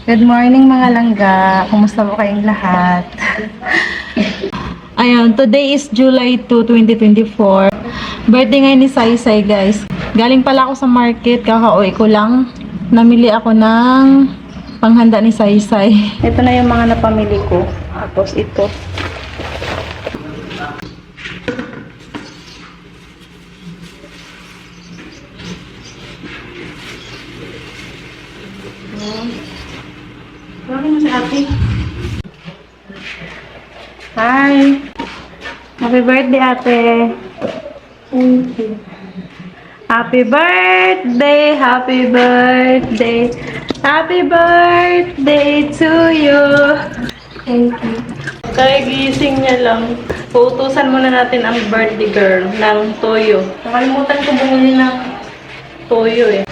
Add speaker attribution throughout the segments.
Speaker 1: Good morning mga langga. Kumusta po kayong lahat? Ayun, today is July 2, 2024. Birthday ngayon ni Saysay, guys. Galing pala ako sa market, kakauwi ko lang. Namili ako ng panghanda ni Saysay. Ito na yung mga napamili ko. Tapos ito. Bakit mo si ate? Hi! Happy birthday, ate! Thank you. Happy birthday! Happy birthday! Happy birthday to you! Thank you. Kagising niya lang. Uutusan muna natin ang birthday girl ng toyo. Nakalimutan ko bumili ng toyo eh.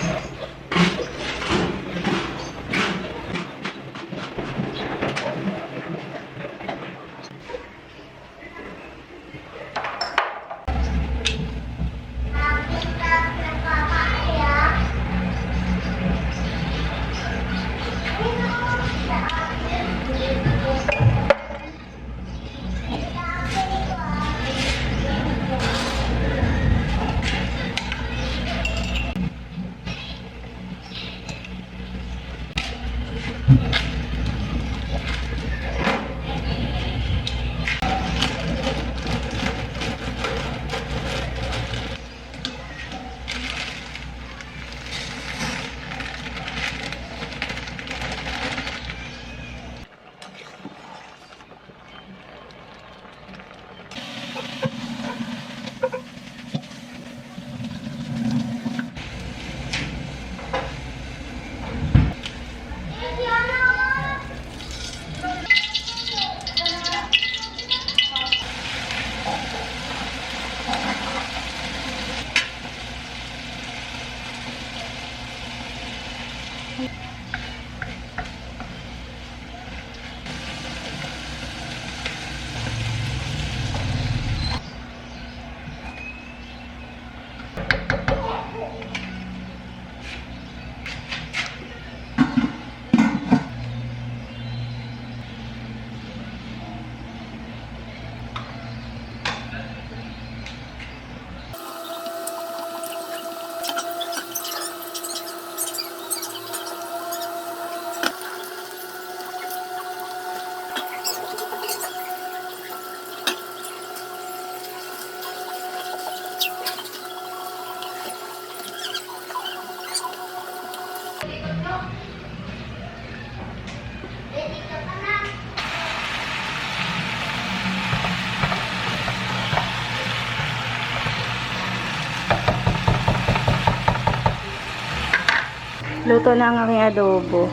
Speaker 1: Luto na ang aking adobo.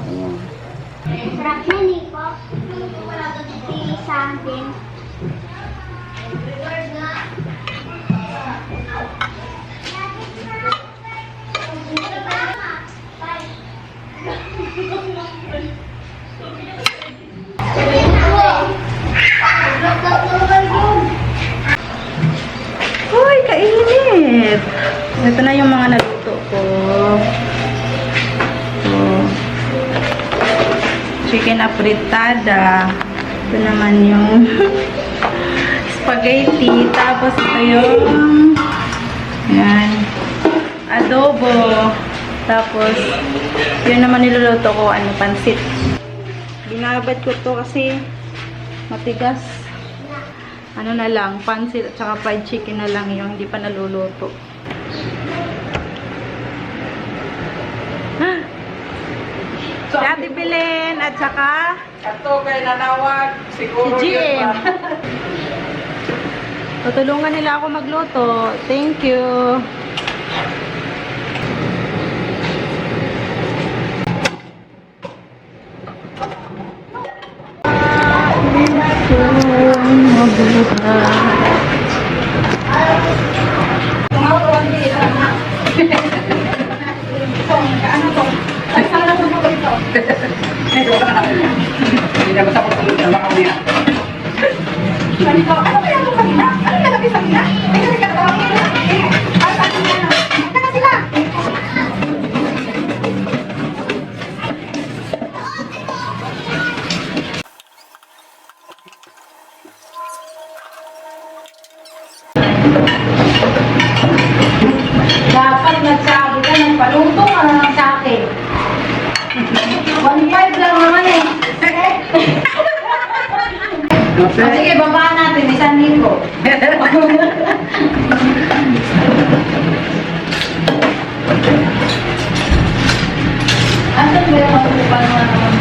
Speaker 1: Ayan.
Speaker 2: Sarap yan eh po. Sa akin.
Speaker 1: Uy, kainit! Ito na yung mga naluto ko. Chicken apritada. Ito naman yung spaghetti. Tapos ito yung yan, adobo. Tapos yun naman niluluto ko, pansit. Binabad ko to kasi matigas. Ano na lang, pansit at saka fried chicken na lang yung hindi pa naluluto. Si Ate Belen at saka
Speaker 3: Ato kay nanawag,
Speaker 1: si
Speaker 3: siguro
Speaker 1: GM. Tutulungan nila ako magluto. Thank you.
Speaker 3: Hindi na basta kung tulog na baka niya.
Speaker 2: Ano kaya mo kanina? Ano nalagay sa kanina? Ay, kasi katawagin na. Ay, sabi niya na. Ito na sila. nagsabi ka, nagpaluto ka na lang sa akin. 1.5 lang naman eh. O, sige, babaan natin, 1,000. Asan ba yung matupal na naman?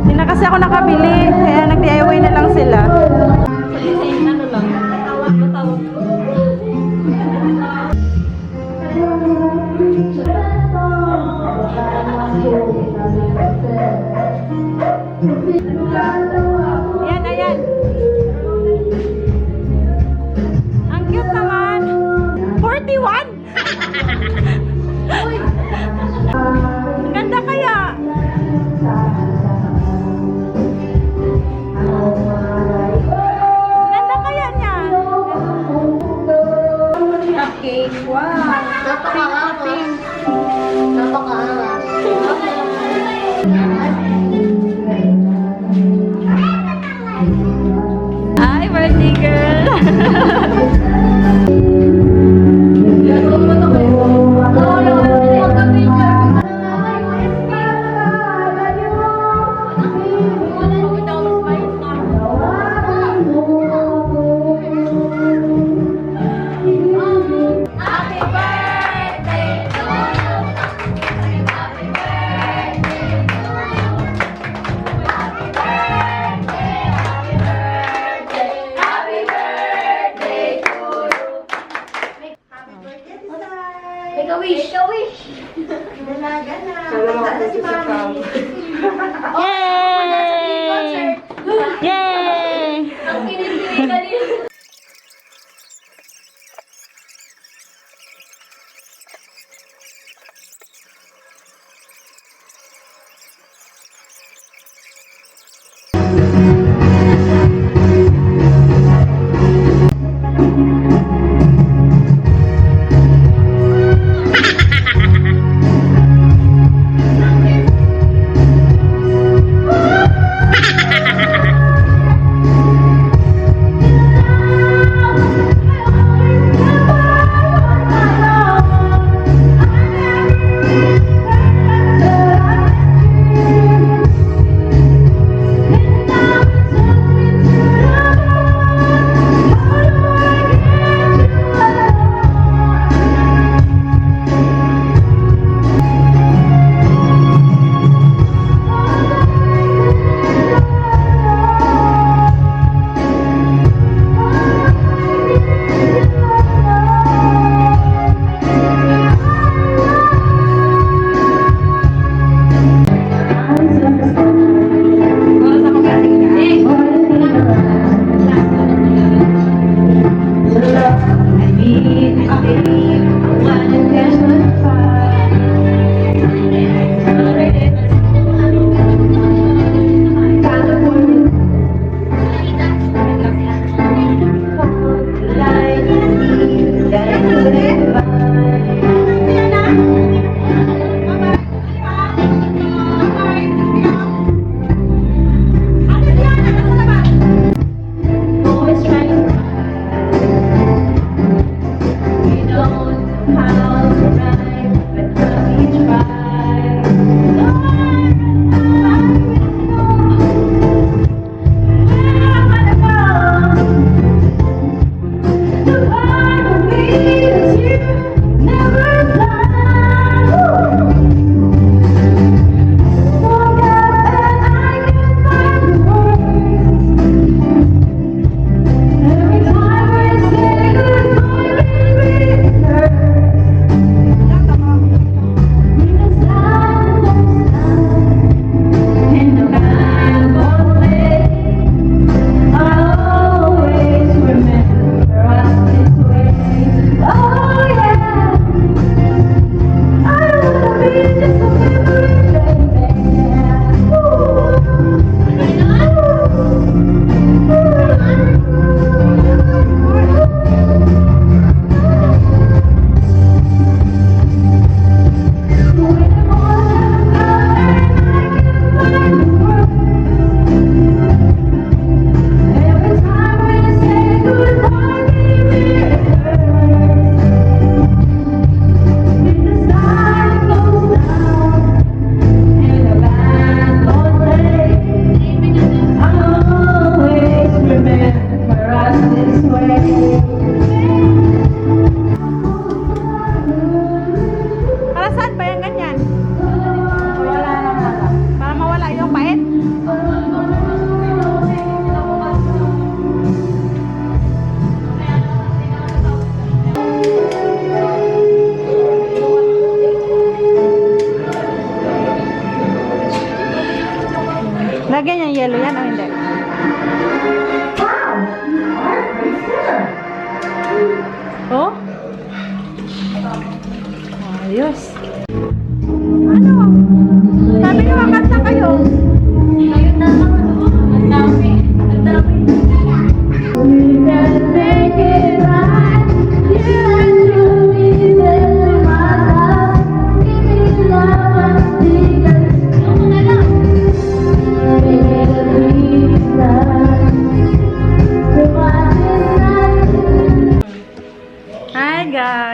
Speaker 1: Hindi na kasi ako nakabili, kaya nag-DIY na lang sila. Ayan, ayan. Ang cute naman. 41! Ang ganda kaya. Ganda kaya niya.
Speaker 2: Okay, wow. Napaka-angas. Napaka-angas.
Speaker 1: Hi, birthday girl.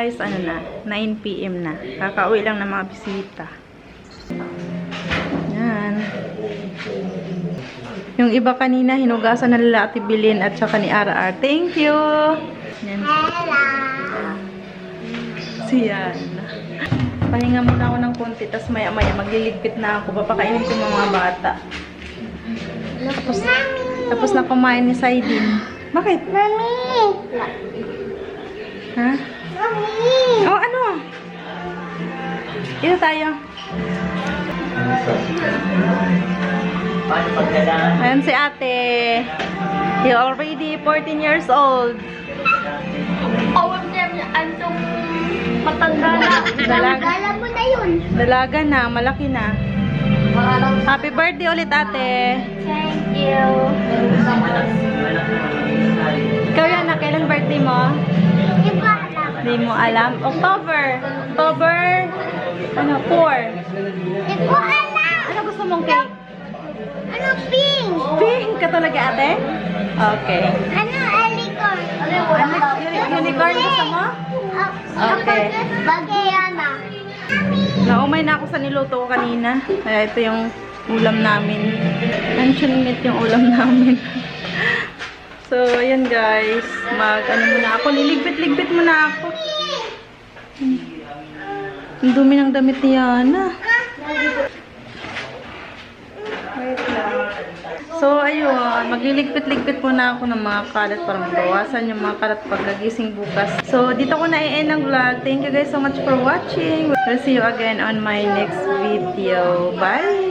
Speaker 1: guys, ano na, 9 PM na. Kakauwi lang ng mga bisita. Yan. Yung iba kanina, hinugasan na nila Ate Bilin at saka ni Ara. Thank you! Yan. Siyan. Pahinga muna ako ng konti, tapos maya-maya magliligpit na ako. Papakainin ko mga bata. Tapos na kumain ni Saidin. Bakit?
Speaker 2: Mami!
Speaker 1: Ha?
Speaker 2: Mami!
Speaker 1: Oh, ano? Dito tayo. Ayan si ate. You're already 14 years old.
Speaker 2: Awag niya, antong matanda na.
Speaker 1: Dalaga.
Speaker 2: Alam mo na yun.
Speaker 1: Dalaga na, malaki na. Happy birthday ulit ate.
Speaker 2: Thank you.
Speaker 1: Ikaw yan na, kailan birthday mo?
Speaker 2: Hindi ko alam.
Speaker 1: Hindi mo alam. October. October, ano, 4.
Speaker 2: Hindi ko alam.
Speaker 1: Ano gusto mong cake?
Speaker 2: Ano pink?
Speaker 1: Pink ka talaga ate? Okay.
Speaker 2: Ano alicorn?
Speaker 1: Unicorn gusto mo? Okay.
Speaker 2: Bagayana.
Speaker 1: Naumay na ako sa niluto ko kanina. Kaya ito yung ulam namin. Luncheon meat yung ulam namin. So, ayan guys. Ano muna ako. Liligpit-ligpit muna ako. Ang dumi ng damit ni Yana. Wait lang. So, ayun. Magliligpit-ligpit muna ako ng mga kalat para mabawasan yung mga kalat pagkagising bukas. So, dito ko na i-end ang vlog. Thank you guys so much for watching. We'll see you again on my next video. Bye!